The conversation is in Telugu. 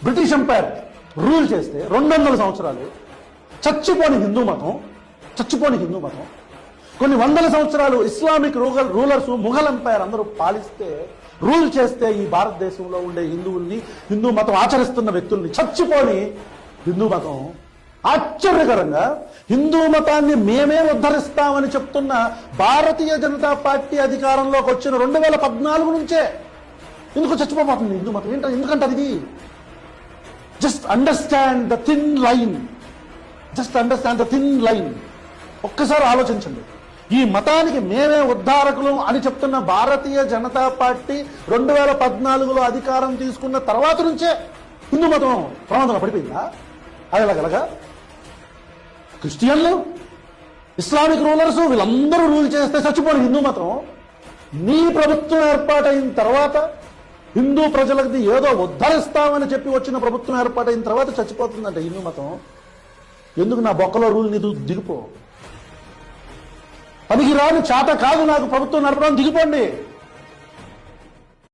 బ్రిటిష్ ఎంపైర్ రూల్ చేస్తే 200 సంవత్సరాలు చచ్చిపోని హిందూ మతం కొన్ని వందల సంవత్సరాలు ఇస్లామిక్ రూలర్స్ ముఘల్ ఎంపైర్ అందరూ పాలిస్తే రూల్ చేస్తే ఈ భారతదేశంలో ఉండే హిందువుల్ని, హిందూ మతం ఆచరిస్తున్న వ్యక్తుల్ని చచ్చిపోని హిందూ మతం ఆశ్చర్యకరంగా హిందూ మతాన్ని మేమే ఉద్ధరిస్తామని చెప్తున్న భారతీయ జనతా పార్టీ అధికారంలోకి వచ్చిన 2014 నుంచే ఎందుకు చచ్చిపోతుంది హిందూ మతం? ఎందుకంటే అది just understand the thin line. ఒక్కసారి ఆలోచించండి. ఈ మతానికి మేమే ఉద్ధారకులు అని చెప్తున్న భారతీయ జనతా పార్టీ 2014లో అధికారం తీసుకున్న తర్వాత నుంచే హిందూ మతం ప్రమాదంలో పడిపోయిందా? అది ఎలాగలగా? క్రిస్టియన్లు, ఇస్లామిక్ రూలర్స్ వీళ్ళందరూ రూల్ చేస్తే చచ్చిపోయిన హిందూ మతం నీ ప్రభుత్వం ఏర్పాటైన తర్వాత, హిందూ ప్రజలకి ఏదో ఉద్ధరిస్తామని చెప్పి వచ్చిన ప్రభుత్వం ఏర్పాటైన తర్వాత చచ్చిపోతుందంట హిందూ మతం. ఎందుకు నా బొక్కలో రూల్ నీదు దిగిపో. పనికిరాని చేత కాదు నాకు ప్రభుత్వం నడపడం, దిగిపోండి.